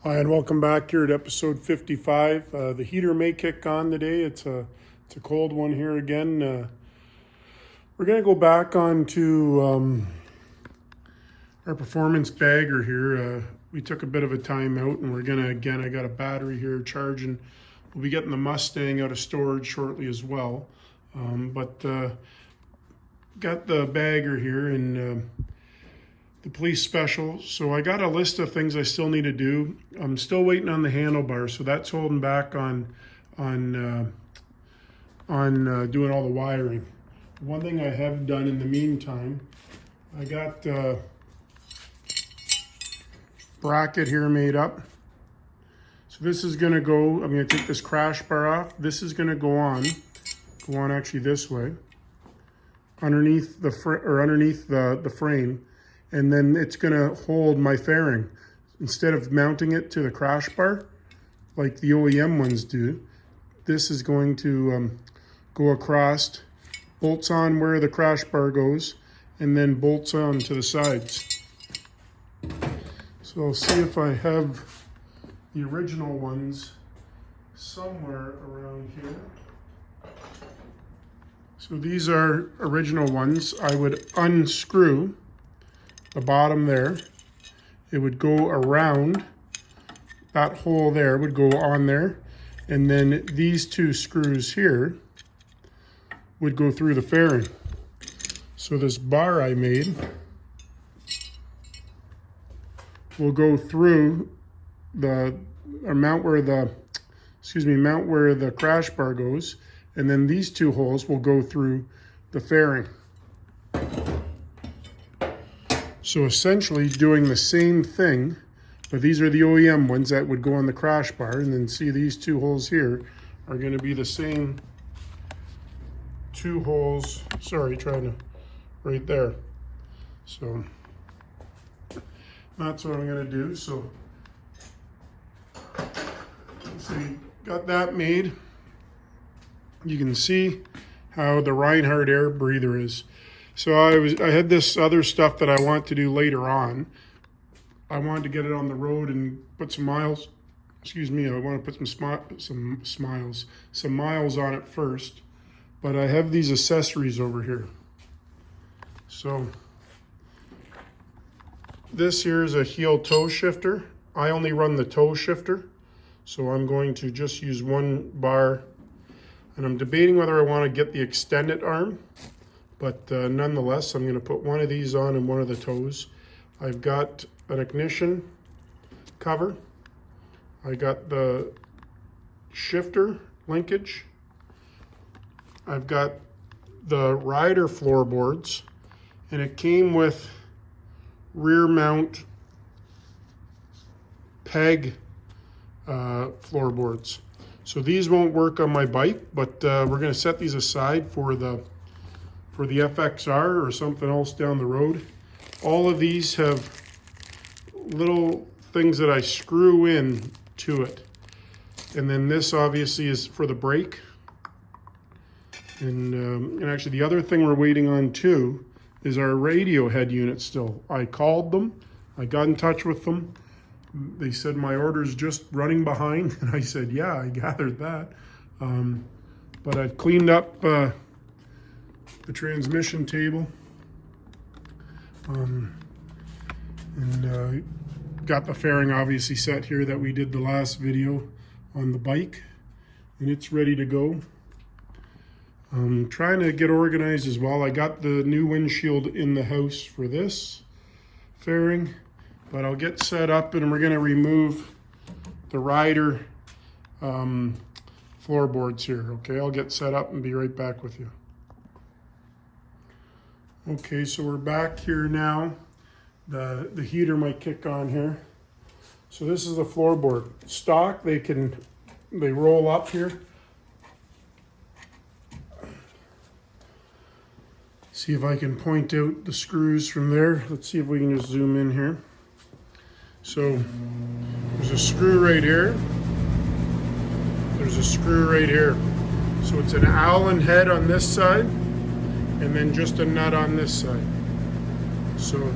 Hi, and welcome back here at episode 55. The heater may kick on today. It's a cold one here again. We're going to go back onto our performance bagger here. We took a bit of a time out, and we're going to, again, I got a battery here charging. We'll be getting the Mustang out of storage shortly as well. But got the bagger here and the police special. So I got a list of things I still need to do. I'm still waiting on the handlebar, so that's holding back on doing all the wiring. One thing I have done in the meantime, I got bracket here made up. So this is going to go, I'm going to take this crash bar off. This is going to go on actually this way, underneath the frame. And then it's going to hold my fairing. Instead of mounting it to the crash bar, like the OEM ones do, this is going to go across, bolts on where the crash bar goes, and then bolts on to the sides. So I'll see if I have the original ones somewhere around here. So these are original ones. I would unscrew the bottom there. It would go around that hole there, would go on there, and then these two screws here would go through the fairing. So this bar I made will go through mount where the crash bar goes, and then these two holes will go through the fairing. So essentially doing the same thing, but these are the OEM ones that would go on the crash bar, and then see these two holes here are going to be the same two holes, right there. So that's what I'm going to do. So got that made. You can see how the Reinhardt air breather is. So I had this other stuff that I want to do later on. I wanted to get it on the road and put some miles. I want to put some miles on it first. But I have these accessories over here. So this here is a heel toe shifter. I only run the toe shifter, so I'm going to just use one bar. And I'm debating whether I want to get the extended arm. But nonetheless, I'm going to put one of these on and one of the toes. I've got an ignition cover. I got the shifter linkage. I've got the rider floorboards, and it came with rear mount peg floorboards. So these won't work on my bike, but we're going to set these aside for the FXR or something else down the road. All of these have little things that I screw in to it. And then this obviously is for the brake. And actually the other thing we're waiting on too is our radio head unit still. I called them, I got in touch with them. They said my order's just running behind. And I said, yeah, I gathered that. But I've cleaned up the transmission table, and got the fairing obviously set here that we did the last video on the bike, and it's ready to go. I'm trying to get organized as well. I got the new windshield in the house for this fairing, but I'll get set up and we're going to remove the rider floorboards here. Okay, I'll get set up and be right back with you. Okay, so we're back here now. The heater might kick on here. So this is the floorboard. Stock, they roll up here. See if I can point out the screws from there. Let's see if we can just zoom in here. So there's a screw right here. There's a screw right here. So it's an Allen head on this side, and then just a nut on this side. So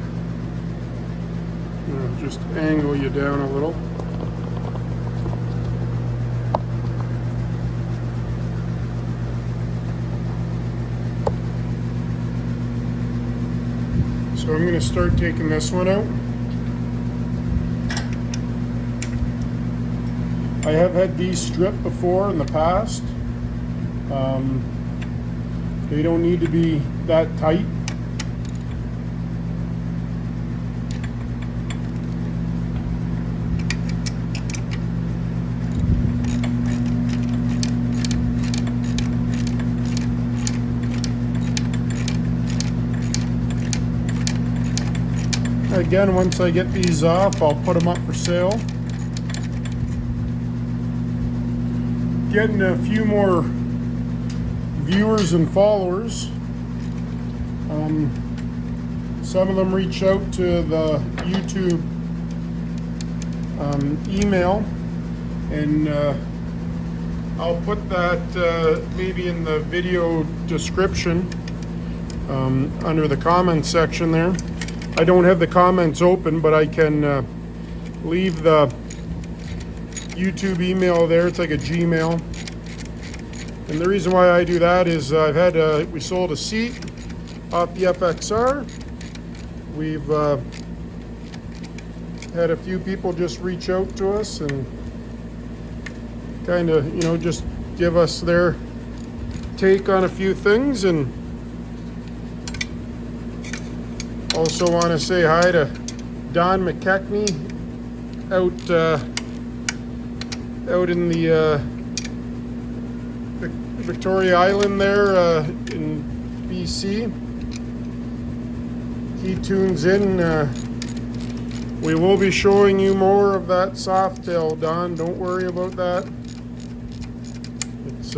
just angle you down a little. So I'm going to start taking this one out. I have had these stripped before in the past. They don't need to be that tight. Again, once I get these off, I'll put them up for sale. Getting a few more viewers and followers. Some of them reach out to the YouTube email, and I'll put that maybe in the video description under the comments section there. I don't have the comments open, but I can leave the YouTube email there. It's like a Gmail. And the reason why I do that is we sold a seat off the FXR. We've had a few people just reach out to us and kind of, just give us their take on a few things. And also want to say hi to Don McKechnie out in the Victoria Island there in BC. He tunes in. We will be showing you more of that Softail, Don. Don't worry about that. It's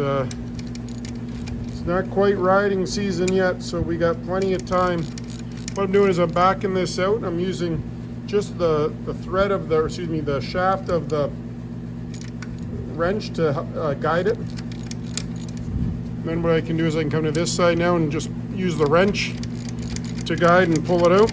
not quite riding season yet, so we got plenty of time. What I'm doing is I'm backing this out. I'm using just the thread of the shaft of the wrench to guide it. And then what I can do is I can come to this side now and just use the wrench to guide and pull it out.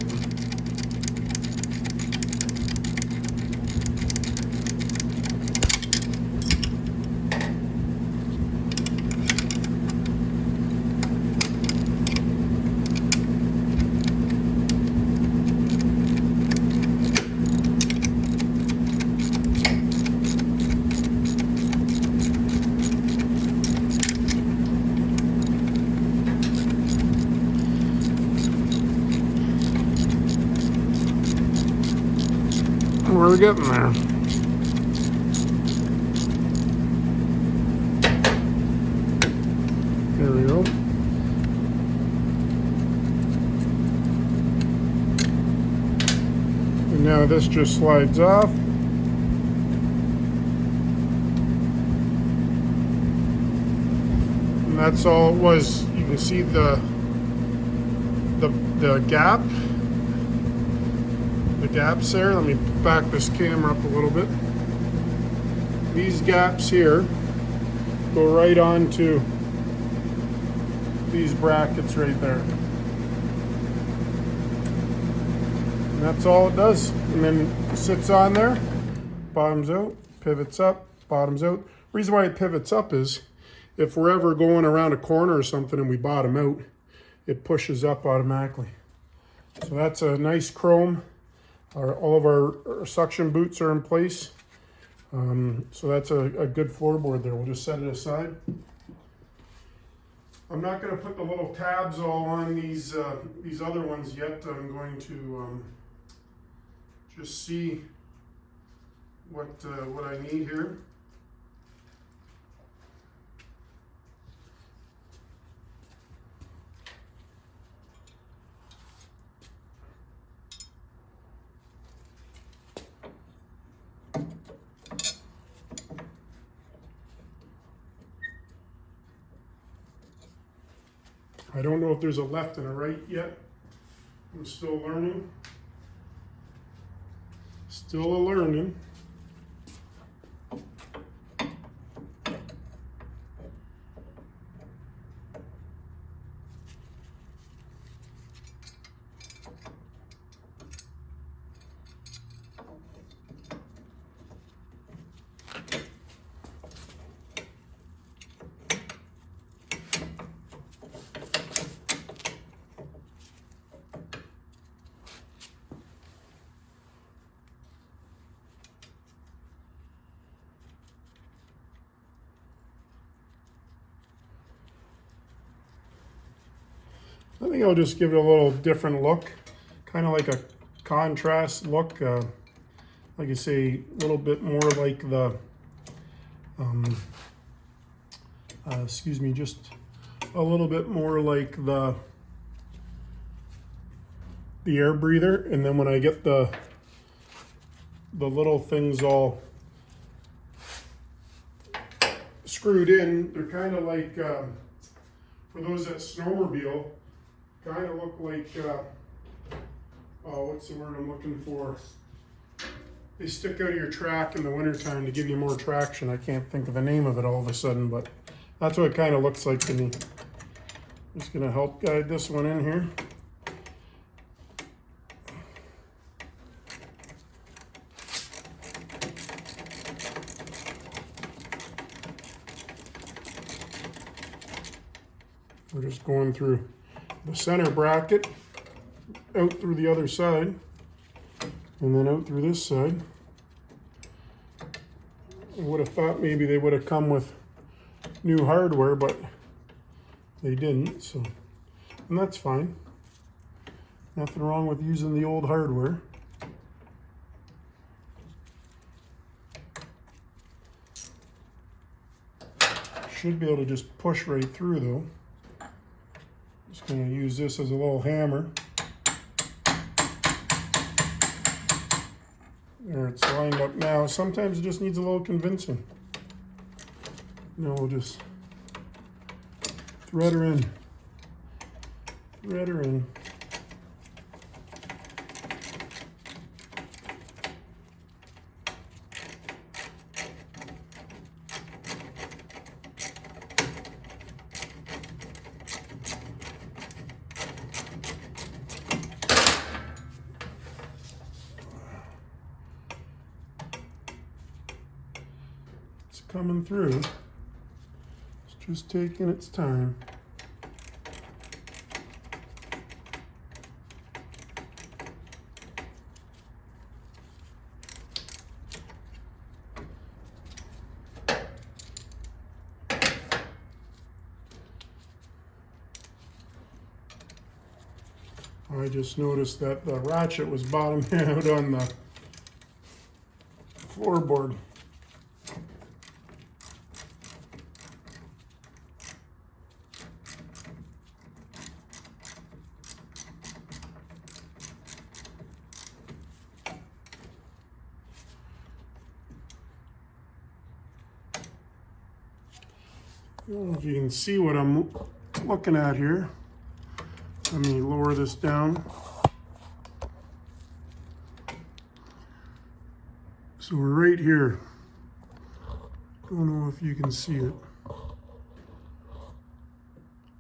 We're getting there. There we go. And now this just slides off. And that's all it was. You can see the gap. The gaps there. Let me back this camera up a little bit. These gaps here go right onto these brackets right there. And that's all it does. And then it sits on there, bottoms out, pivots up, bottoms out. Reason why it pivots up is if we're ever going around a corner or something and we bottom out, it pushes up automatically. So that's a nice chrome. All of our suction boots are in place. So that's a good floorboard there. We'll just set it aside. I'm not going to put the little tabs all on these other ones yet. I'm going to just see what I need here. I don't know if there's a left and a right yet. I'm still learning. Still a learning. I think I'll just give it a little different look, kind of like a contrast look. Like I say, a little bit more like the, excuse me, just a little bit more like the air breather. And then when I get the little things all screwed in, they're kind of like, for those that snowmobile, kind of look like, oh, what's the word I'm looking for? They stick out of your track in the wintertime to give you more traction. I can't think of the name of it all of a sudden, but that's what it kind of looks like to me. Just gonna help guide this one in here. We're just going through the center bracket, out through the other side, and then out through this side. I would have thought maybe they would have come with new hardware, but they didn't, so, and that's fine. Nothing wrong with using the old hardware. Should be able to just push right through though. Just going to use this as a little hammer. There, it's lined up now. Sometimes it just needs a little convincing. Now we'll just thread her in. Thread her in. Coming through. It's just taking its time. I just noticed that the ratchet was bottoming out on the floorboard. I don't know if you can see what I'm looking at here. Let me lower this down. So we're right here. Don't know if you can see it.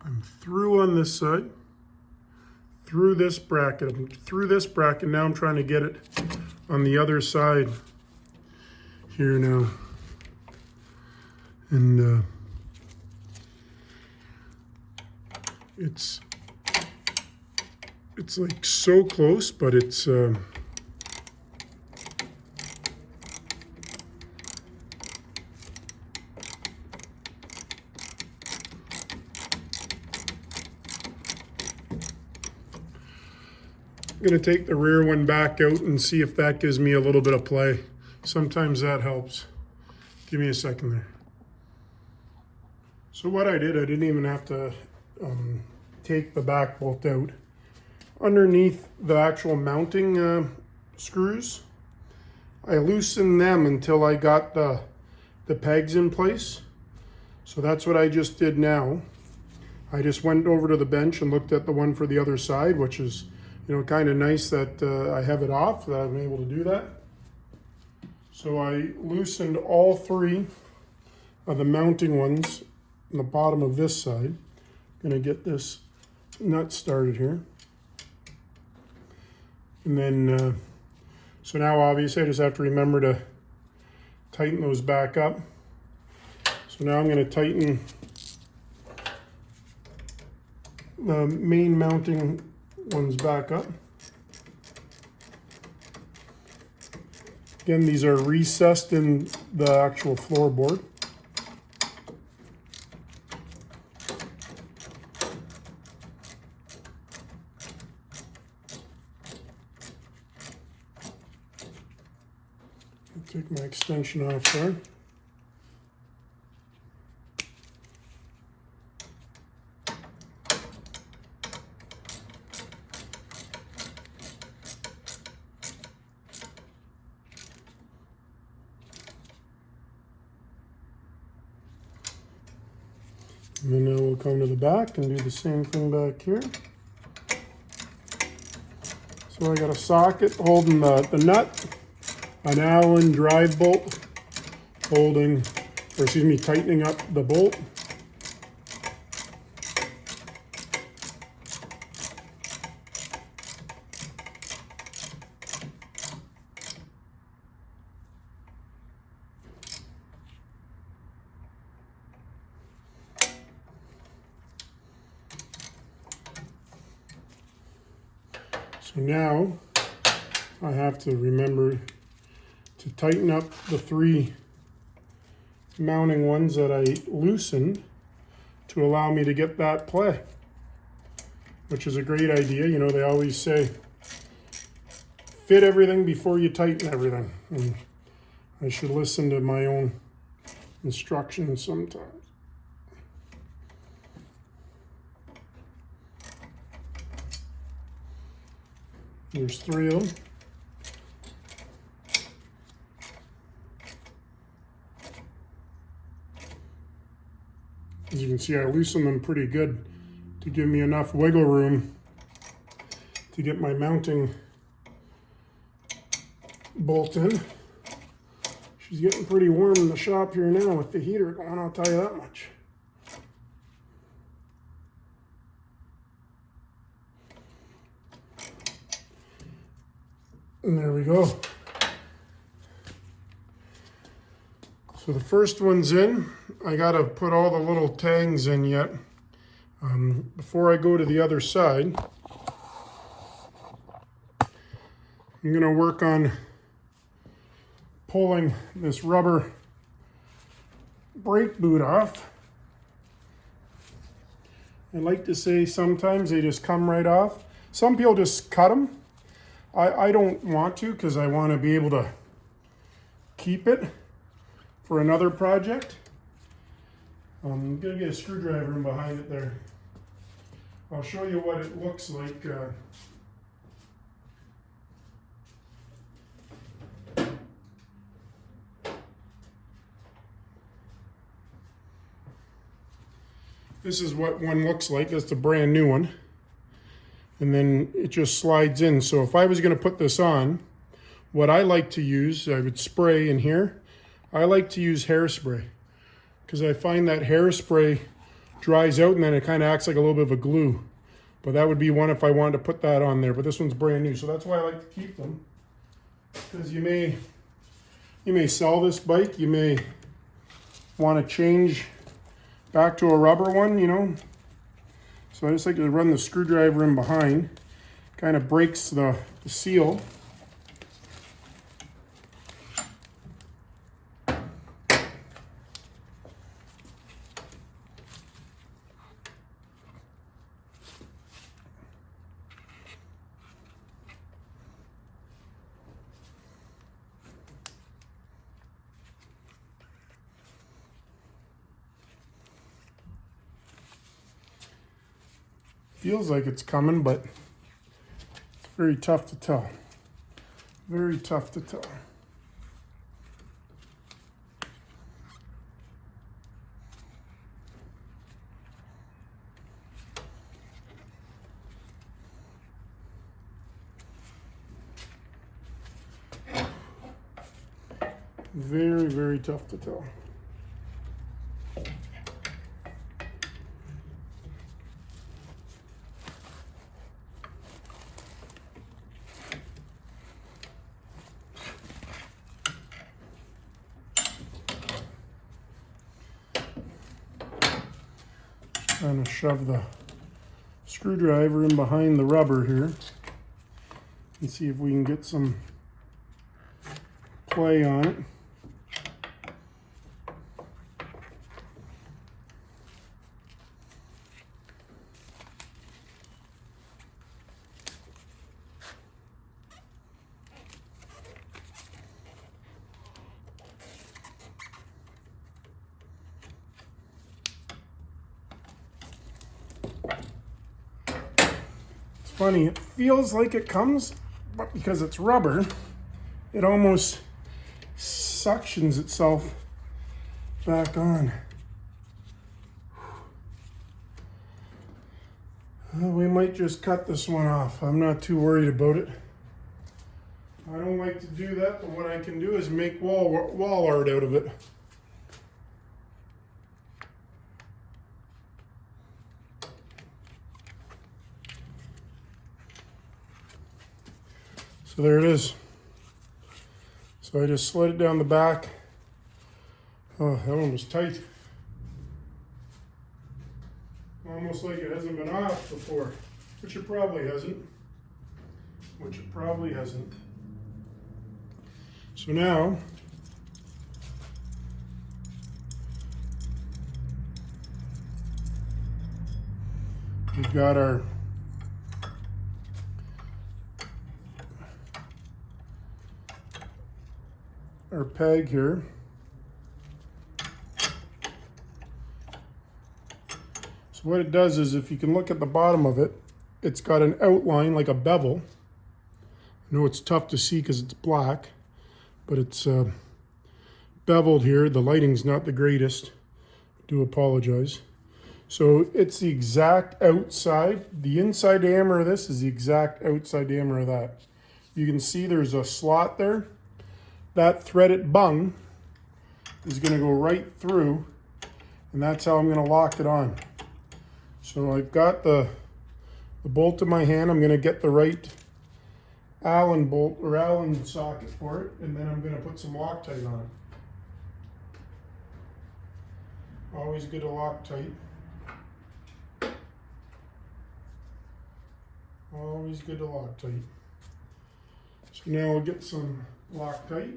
I'm through on this side, through this bracket. I'm through this bracket. Now I'm trying to get it on the other side here now. And it's like so close, but it's I'm going to take the rear one back out and see if that gives me a little bit of play. Sometimes that helps. Give me a second there. So what I didn't even have to take the back bolt out. Underneath the actual mounting screws, I loosened them until I got the pegs in place. So that's what I just did now. I just went over to the bench and looked at the one for the other side, which is, you know, kind of nice that I have it off, that I'm able to do that. So I loosened all three of the mounting ones on the bottom of this side. Gonna get this nut started here. And then, so now obviously I just have to remember to tighten those back up. So now I'm gonna tighten the main mounting ones back up. Again, these are recessed in the actual floorboard. Take my extension off there. And then now we'll come to the back and do the same thing back here. So I got a socket holding the nut, an Allen drive bolt holding, or excuse me, tightening up the bolt. So now I have to remember to tighten up the 3 mounting ones that I loosened to allow me to get that play, which is a great idea. You know, they always say, fit everything before you tighten everything. And I should listen to my own instructions sometimes. There's 3 of them. As you can see, I loosened them pretty good to give me enough wiggle room to get my mounting bolt in. She's getting pretty warm in the shop here now with the heater going, I'll tell you that much. And there we go. So the first one's in. I gotta put all the little tangs in yet. Before I go to the other side, I'm gonna work on pulling this rubber brake boot off. I like to say sometimes they just come right off. Some people just cut them. I don't want to, because I want to be able to keep it for another project. I'm going to get a screwdriver in behind it there. I'll show you what it looks like. This is what one looks like. That's the brand new one. And then it just slides in. So if I was going to put this on, what I like to use, I would spray in here. I like to use hairspray because I find that hairspray dries out and then it kind of acts like a little bit of a glue. But that would be one if I wanted to put that on there. But this one's brand new, so that's why I like to keep them. Because you may sell this bike, you may want to change back to a rubber one, you know. So I just like to run the screwdriver in behind, kind of breaks the seal. Feels like it's coming, but it's very tough to tell. Very tough to tell. Very, very tough to tell. Trying to shove the screwdriver in behind the rubber here and see if we can get some play on it. funny. It feels like it comes, but because it's rubber, it almost suctions itself back on. We might just cut this one off. I'm not too worried about it. I don't like to do that, but what I can do is make wall art out of it. So there it is. So I just slid it down the back. Oh, that one was tight. Almost like it hasn't been off before, which it probably hasn't. So now, we've got our peg here. So what it does is, if you can look at the bottom of it, it's got an outline like a bevel. I know it's tough to see because it's black, but it's beveled here. The lighting's not the greatest. I do apologize. So it's the exact outside. The inside diameter of this is the exact outside diameter of that. You can see there's a slot there. That threaded bung is going to go right through, and that's how I'm going to lock it on. So I've got the bolt in my hand. I'm going to get the right Allen bolt or Allen socket for it, and then I'm going to put some Loctite on it. Always good to Loctite. Always good to Loctite. So now we'll get some Loctite.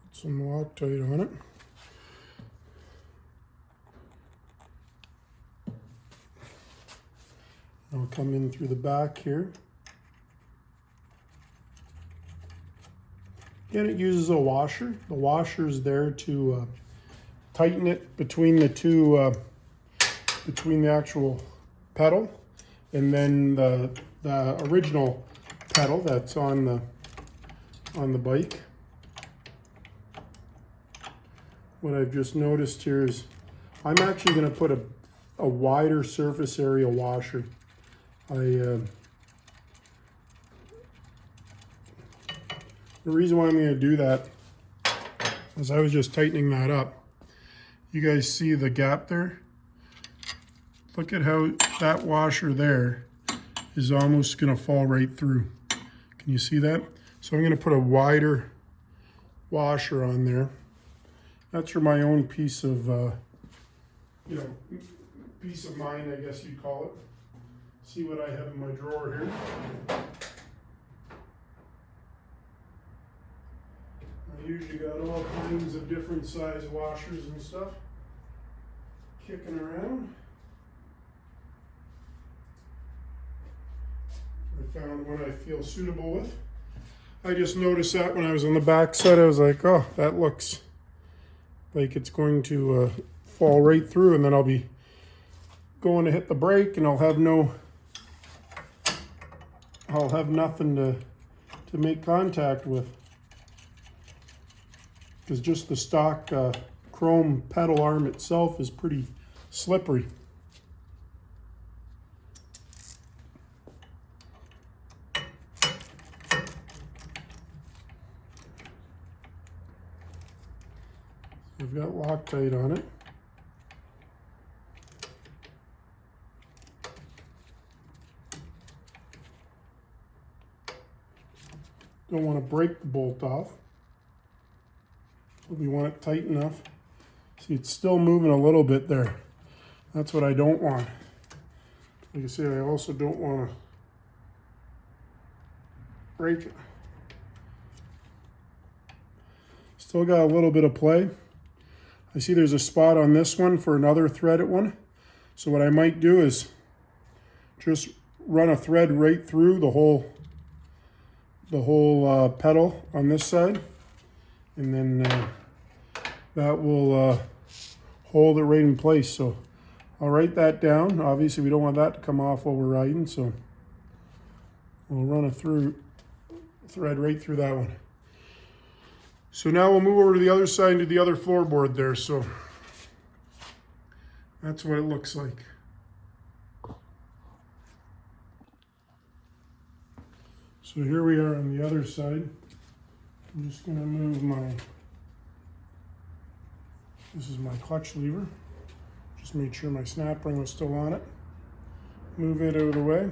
Put some Loctite on it. I'll come in through the back here. Again, it uses a washer. The washer is there to tighten it between the two, between the actual pedal and then the original pedal that's on the bike. What I've just noticed here is I'm actually going to put a wider surface area washer. The reason why I'm going to do that is I was just tightening that up. You guys see the gap there? Look at how that washer there is almost going to fall right through. Can you see that? So I'm going to put a wider washer on there. That's for my own peace of, peace of mind, I guess you'd call it. See what I have in my drawer here. I usually got all kinds of different size washers and stuff kicking around. I found one I feel suitable with. I just noticed that when I was on the back side, I was like, oh, that looks like it's going to fall right through, and then I'll be going to hit the brake and I'll have nothing to make contact with. Because just the stock chrome pedal arm itself is pretty slippery. I've got Loctite on it. Don't want to break the bolt off. We want it tight enough. See, it's still moving a little bit there. That's what I don't want. Like I said, I also don't want to break it. Still got a little bit of play. I see there's a spot on this one for another threaded one. So what I might do is just run a thread right through the whole pedal on this side, and then that will hold it right in place. So I'll write that down. Obviously we don't want that to come off while we're riding, so we'll run a thread right through that one. So now we'll move over to the other side and do the other floorboard there. So that's what it looks like. So here we are on the other side. I'm just going to move this is my clutch lever. Just made sure my snap ring was still on it. Move it out of the way.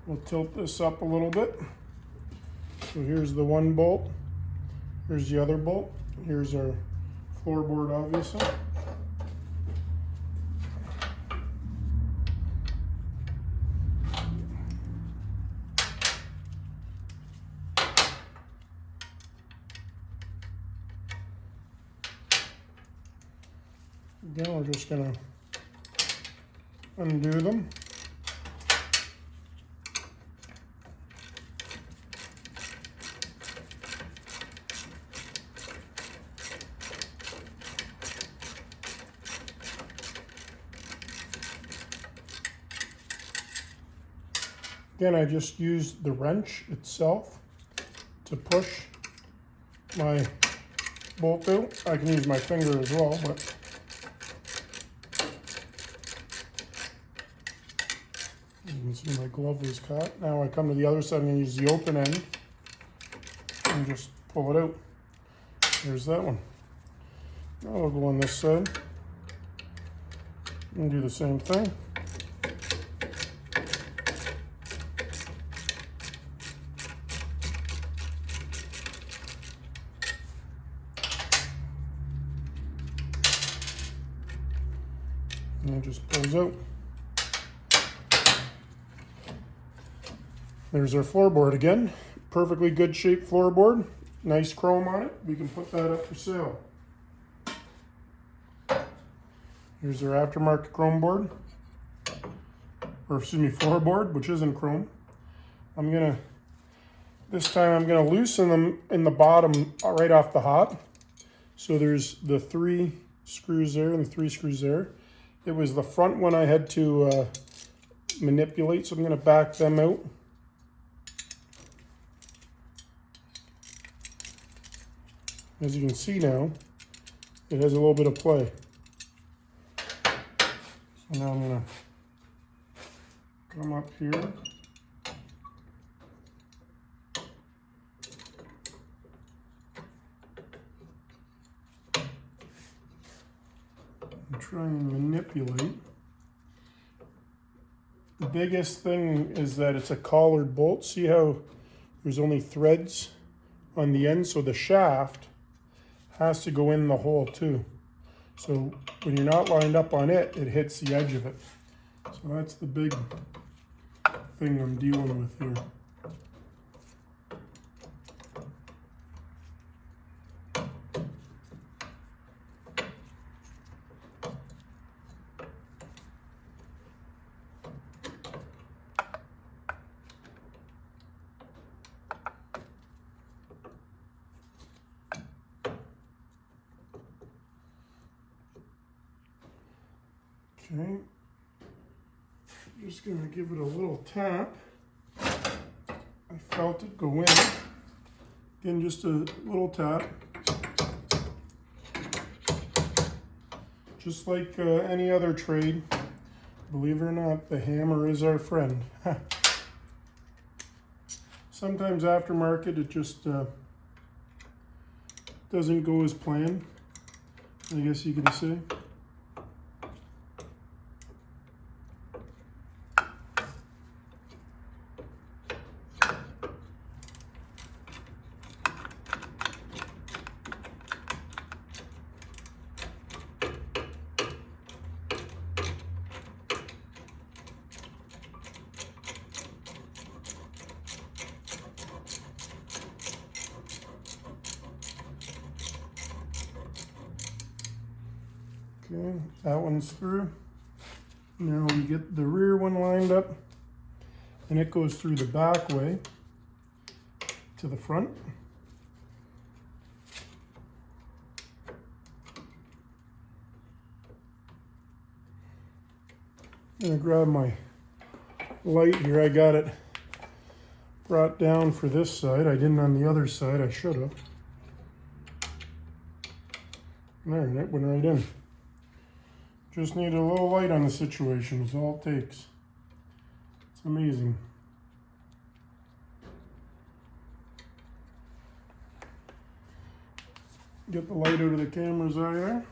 We'll tilt this up a little bit. So here's the one bolt. Here's the other bolt. Here's our floorboard, obviously. Again, we're just going to undo them. Again, I just used the wrench itself to push my bolt out. I can use my finger as well, but you can see my glove was caught. Now I come to the other side and use the open end and just pull it out. There's that one. Now I'll go on this side and do the same thing. And it just pulls out. There's our floorboard again. Perfectly good shaped floorboard. Nice chrome on it. We can put that up for sale. Here's our aftermarket chrome board. Or excuse me, floorboard, which isn't chrome. This time I'm gonna loosen them in the bottom right off the hop. So there's the 3 screws there and the 3 screws there. It was the front one I had to manipulate, so I'm going to back them out. As you can see now, it has a little bit of play. So now I'm going to come up here. Try and manipulate. The biggest thing is that it's a collared bolt. See how there's only threads on the end, so the shaft has to go in the hole too. So when you're not lined up on it, it hits the edge of it. So that's the big thing I'm dealing with here. Okay, just going to give it a little tap. I felt it go in. Again, just a little tap. Just like any other trade, believe it or not, the hammer is our friend. Sometimes aftermarket, it just doesn't go as planned, I guess you can say. Okay, that one's through. Now we get the rear one lined up, and it goes through the back way to the front. I'm gonna grab my light here. I got it brought down for this side. I didn't on the other side. I should have. There, and it went right in. Just need a little light on the situation is all it takes. It's amazing. Get the light out of the camera's eye there.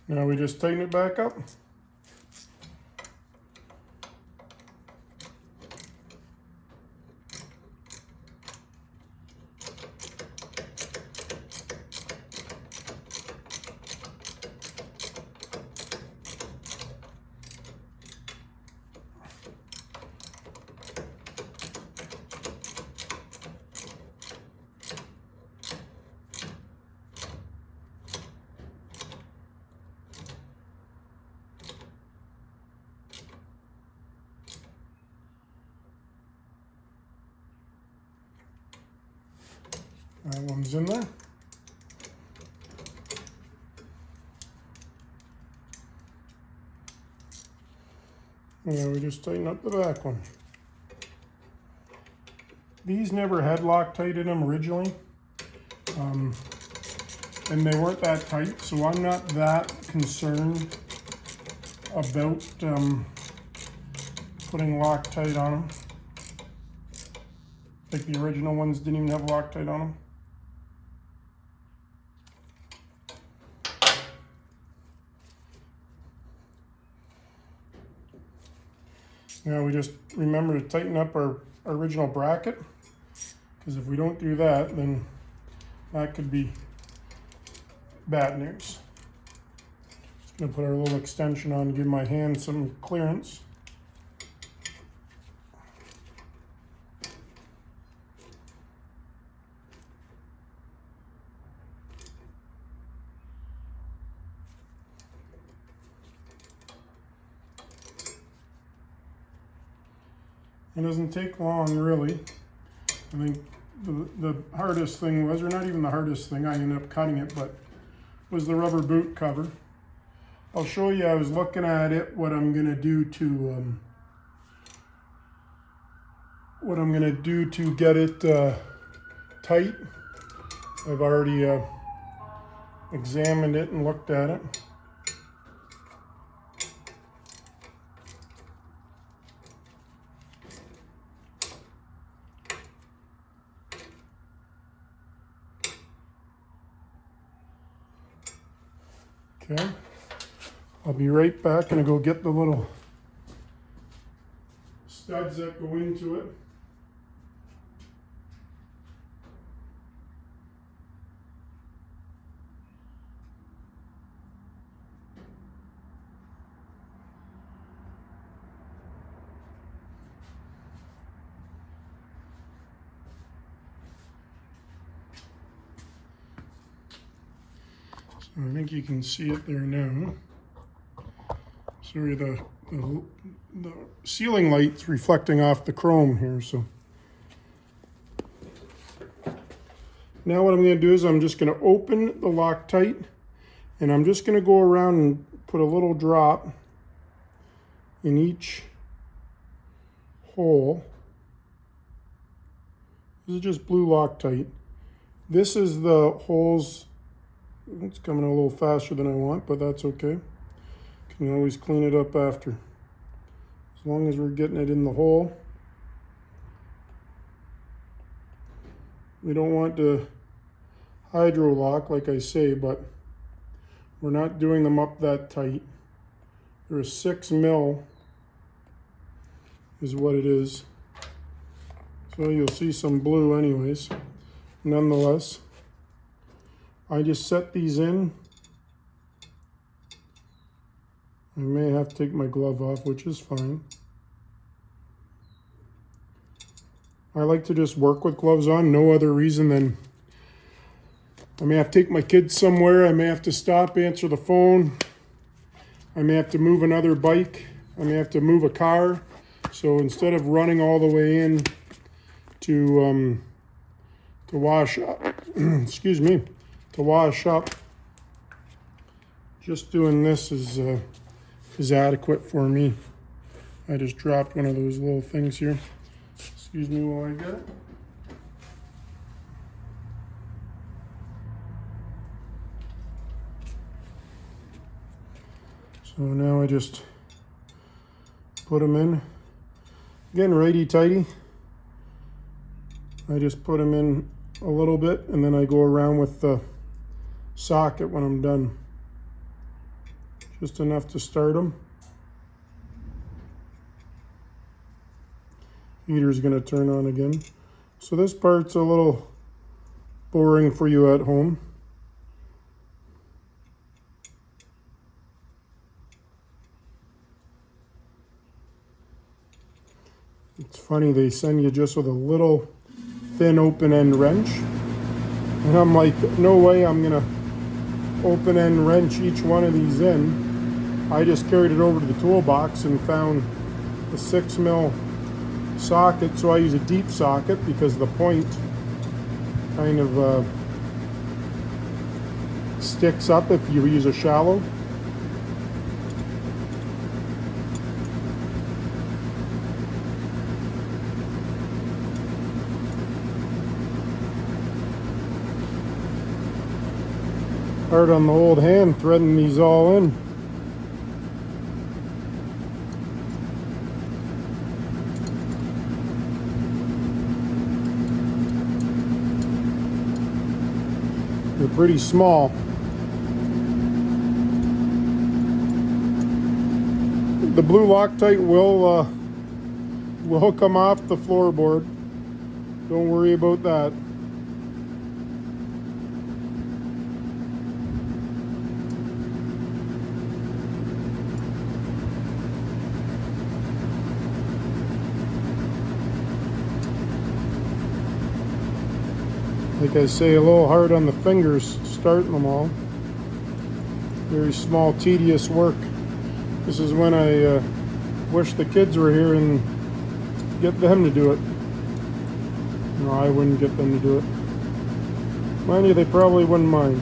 Now we just tighten it back up. That one's in there. Yeah, we just tighten up the back one. These never had Loctite in them originally, and they weren't that tight, so I'm not that concerned about putting Loctite on them. Like the original ones didn't even have Loctite on them. Now we just remember to tighten up our original bracket, because if we don't do that, then that could be bad news. Just gonna put our little extension on to give my hand some clearance. It doesn't take long, really. I think the hardest thing was, or not even the hardest thing, I ended up cutting it, but was the rubber boot cover. I'll show you, I was looking at it, what I'm gonna do to get it tight. I've already examined it and looked at it. Okay, I'll be right back. Gonna go get the little studs that go into it. I think you can see it there now. Sorry, the ceiling light's reflecting off the chrome here, so. Now what I'm gonna do is I'm just gonna open the Loctite, and I'm just gonna go around and put a little drop in each hole. This is just blue Loctite. This is the holes. It's coming a little faster than I want, but that's okay. Can always clean it up after. As long as we're getting it in the hole. We don't want to hydro lock, like I say, but we're not doing them up that tight. They're 6 mil is what it is. So you'll see some blue anyways. Nonetheless, I just set these in. I may have to take my glove off, which is fine. I like to just work with gloves on. No other reason than I may have to take my kids somewhere. I may have to stop, answer the phone. I may have to move another bike. I may have to move a car. So instead of running all the way in to wash up, excuse me, to wash up, just doing this is adequate for me. I just dropped one of those little things here. Excuse me while I get it. So now I just put them in. Again, righty-tighty. I just put them in a little bit and then I go around with the socket when I'm done. Just enough to start them. Heater's going to turn on again. So this part's a little boring for you at home. It's funny, they send you just with a little thin open end wrench. And I'm like, no way I'm gonna open end wrench each one of these in. I just carried it over to the toolbox and found a 6mm socket. So I use a deep socket because the point kind of sticks up if you use a shallow. Hard on the old hand threading these all in. They're pretty small. The blue Loctite will come off the floorboard. Don't worry about that. Like I say, a little hard on the fingers starting them all. Very small, tedious work. This is when I wish the kids were here and get them to do it. No, I wouldn't get them to do it. Mind you, they probably wouldn't mind.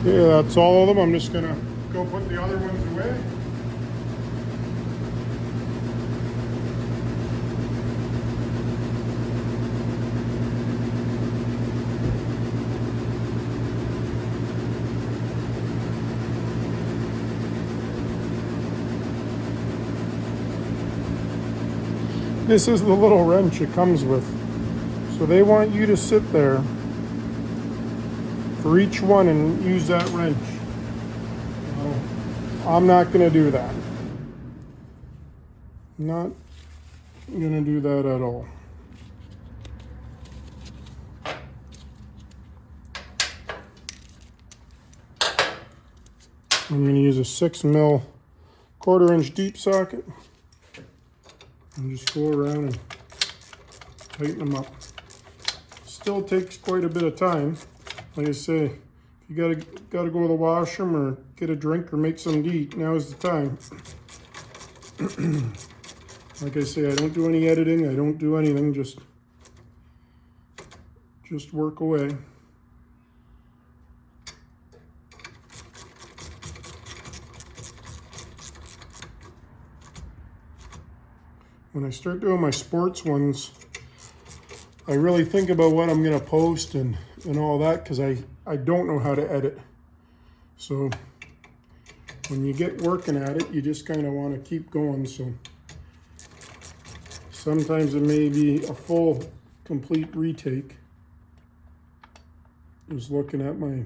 Okay, that's all of them. I'm just gonna go put the other ones away. This is the little wrench it comes with. So they want you to sit there for each one and use that wrench. I'm not going to do that. Not going to do that at all. I'm going to use a 6mm 1/4" deep socket and just go around and tighten them up. Still takes quite a bit of time. Like I say, if you gotta go to the washroom or get a drink or make something to eat, now is the time. Like I say, I don't do any editing, I don't do anything, just work away. When I start doing my sports ones, I really think about what I'm gonna post and all that, because I don't know how to edit. So when you get working at it, you just kind of want to keep going. So Sometimes it may be a full, complete retake. Just looking at my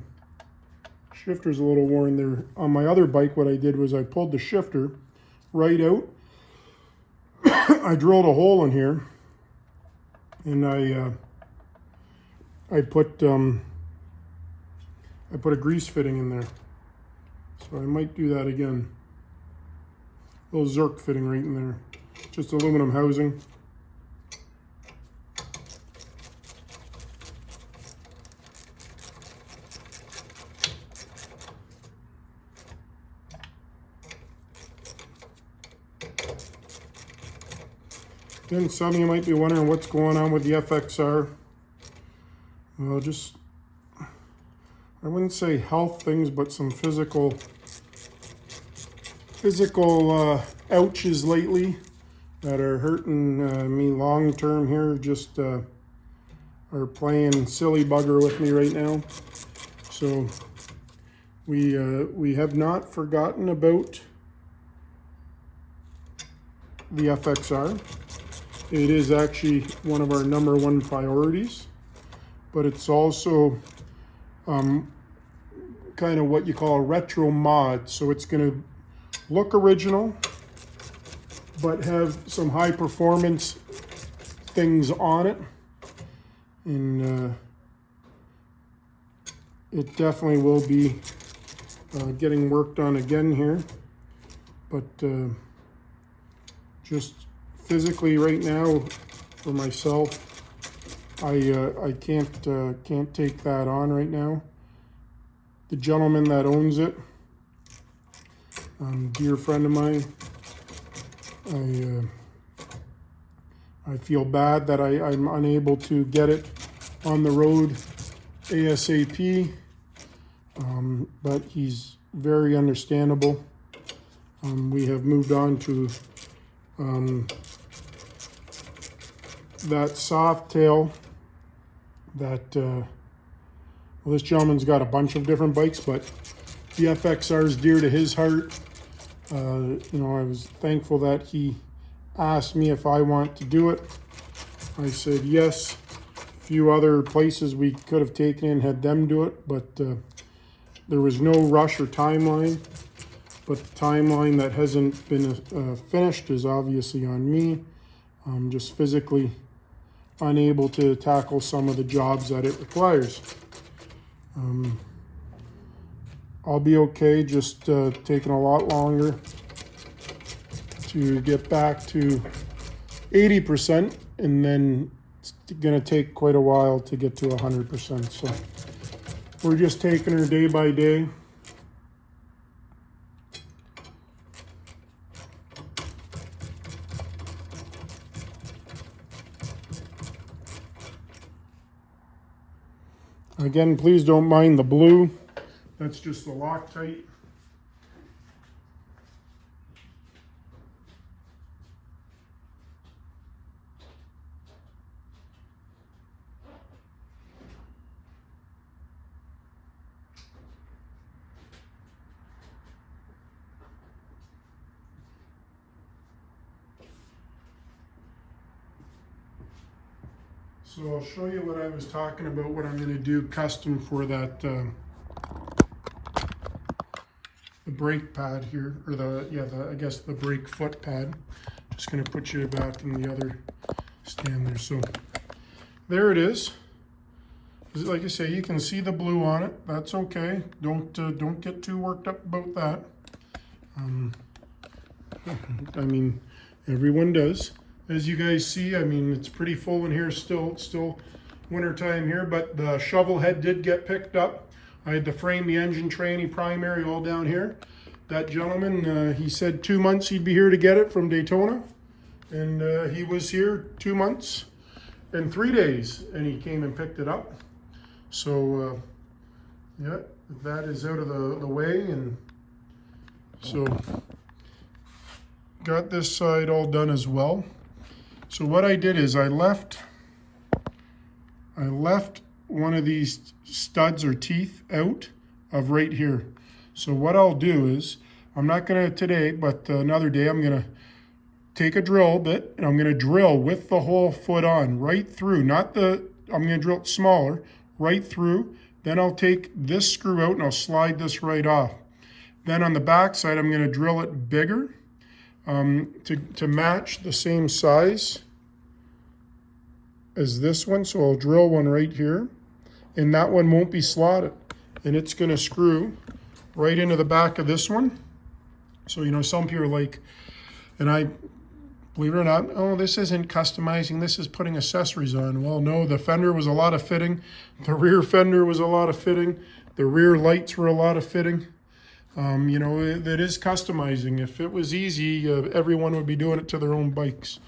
shifter's a little worn there. On my other bike, what I did was I pulled the shifter right out. I drilled a hole in here, and I put a grease fitting in there. So I might do that again. A little Zerk fitting right in there. Just aluminum housing. Then some of you might be wondering what's going on with the FXR. Well, just, I wouldn't say health things, but some physical ouches lately that are hurting me long term here. Just are playing silly bugger with me right now. So we have not forgotten about the FXR. It is actually one of our #1 priorities, but it's also kind of what you call a retro mod. So it's going to look original, but have some high performance things on it. And it definitely will be getting worked on again here. But just physically right now for myself, I can't take that on right now. The gentleman that owns it, dear friend of mine, I feel bad that I'm unable to get it on the road ASAP, but he's very understandable. We have moved on to that Softail that, well, this gentleman's got a bunch of different bikes, but the FXR is dear to his heart. You know, I was thankful that he asked me if I want to do it. I said yes. A few other places we could have taken in, had them do it, but there was no rush or timeline. But the timeline that hasn't been finished is obviously on me. I'm just physically unable to tackle some of the jobs that it requires. I'll be okay, just taking a lot longer to get back to 80%, and then it's gonna take quite a while to get to 100%. So we're just taking her day by day. Again, please don't mind the blue. That's just the Loctite. So I'll show you what I was talking about, what I'm going to do custom for that the brake pad here, or I guess the brake foot pad. Just going to put you back in the other stand there. So there it is. Like I say, you can see the blue on it. That's okay. Don't get too worked up about that. I mean, everyone does. As you guys see, I mean, it's pretty full in here still. It's still winter time here, but the shovel head did get picked up. I had to frame the engine tray and primary all down here. That gentleman, he said 2 months he'd be here to get it from Daytona. And he was here 2 months and 3 days, and he came and picked it up. So, yeah, that is out of the way. And so, got this side all done as well. So what I did is I left one of these studs or teeth out of right here. So what I'll do is, I'm not gonna today, but another day I'm gonna take a drill bit and I'm going to drill with the whole foot on right through, I'm going to drill it smaller, right through. Then I'll take this screw out and I'll slide this right off. Then on the back side, I'm going to drill it bigger to match the same size as this one. So I'll drill one right here, and that one won't be slotted, and it's going to screw right into the back of this one. So, you know, some people are like, and I, believe it or not, oh, this isn't customizing, this is putting accessories on. Well, no, the fender was a lot of fitting. The rear fender was a lot of fitting. The rear lights were a lot of fitting. You know, it is customizing. If it was easy, everyone would be doing it to their own bikes.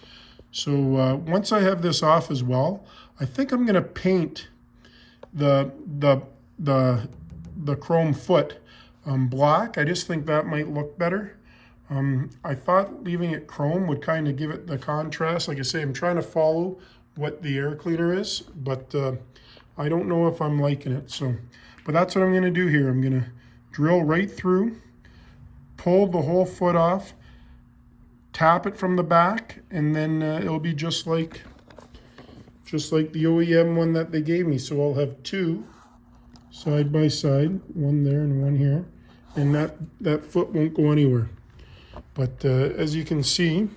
So once I have this off as well, I think I'm going to paint the chrome foot black. I just think that might look better. I thought leaving it chrome would kind of give it the contrast. Like I say, I'm trying to follow what the air cleaner is, but I don't know if I'm liking it. So, but that's what I'm going to do here. I'm going to drill right through, pull the whole foot off, tap it from the back, and then it'll be just like the OEM one that they gave me. So I'll have two side by side, one there and one here, and that foot won't go anywhere. But as you can see,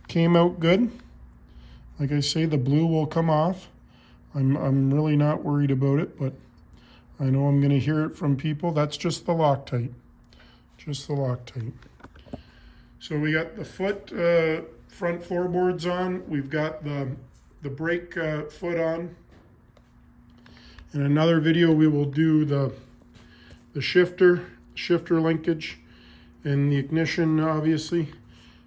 came out good. Like I say, the blue will come off. I'm really not worried about it, but I know I'm going to hear it from people. That's just the Loctite. Just the Loctite. So we got the foot front floorboards on. We've got the brake foot on. In another video, we will do the shifter linkage, and the ignition, obviously.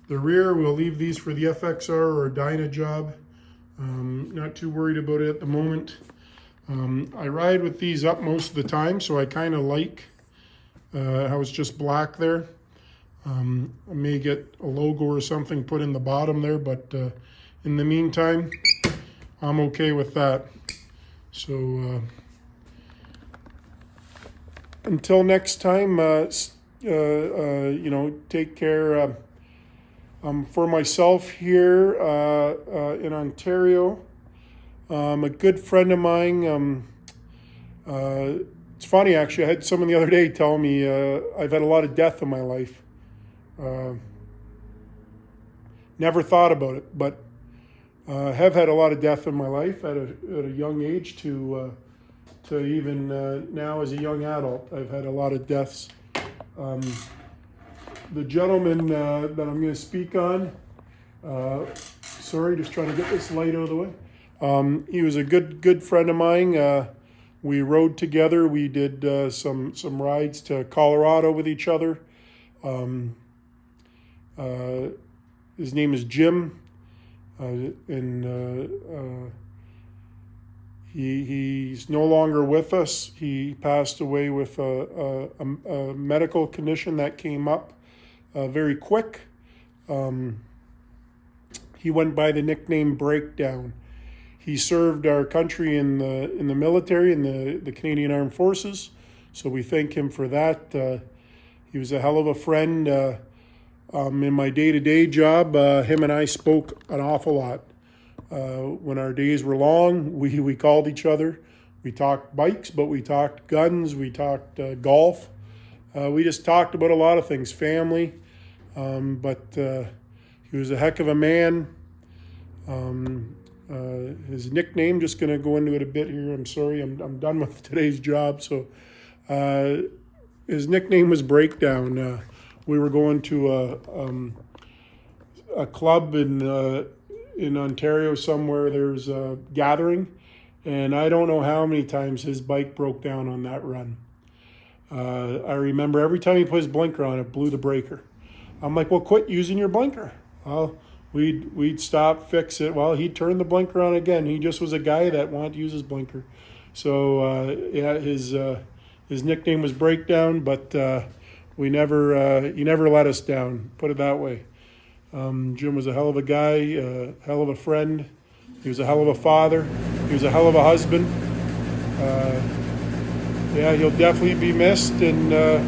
The rear, we'll leave these for the FXR or Dyna job. Not too worried about it at the moment. I ride with these up most of the time, so I kind of like how it's just black there. I may get a logo or something put in the bottom there, but in the meantime, I'm okay with that. So until next time, you know, take care. For myself here in Ontario, a good friend of mine, it's funny actually, I had someone the other day tell me I've had a lot of death in my life. Never thought about it, but have had a lot of death in my life at a young age to even now as a young adult. I've had a lot of deaths. The gentleman that I'm going to speak on, sorry, just trying to get this light out of the way. He was a good friend of mine. We rode together. We did some rides to Colorado with each other. His name is Jim, and he's no longer with us. He passed away with a medical condition that came up very quick. He went by the nickname Breakdown. He served our country in the military, in the Canadian Armed Forces, so we thank him for that. He was a hell of a friend. In my day-to-day job, him and I spoke an awful lot. When our days were long, we called each other. We talked bikes, but we talked guns, we talked golf. We just talked about a lot of things, family. But he was a heck of a man. His nickname, just going to go into it a bit here. I'm sorry, I'm done with today's job. So his nickname was Breakdown. We were going to a club in Ontario somewhere. There's a gathering, and I don't know how many times his bike broke down on that run. I remember every time he put his blinker on, it blew the breaker. I'm like, well, quit using your blinker. Well, we'd stop, fix it. Well, he'd turn the blinker on again. He just was a guy that wanted to use his blinker. So yeah, his nickname was Breakdown, but he never let us down. Put it that way. Jim was a hell of a guy, hell of a friend. He was a hell of a father. He was a hell of a husband. Yeah, he'll definitely be missed. And the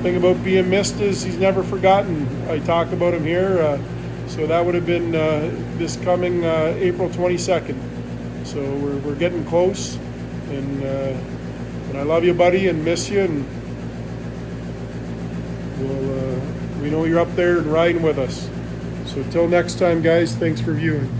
thing about being missed is he's never forgotten. I talk about him here. So that would have been this coming April 22nd. So we're getting close, and I love you, buddy, and miss you, and we know you're up there and riding with us. So till next time, guys, thanks for viewing.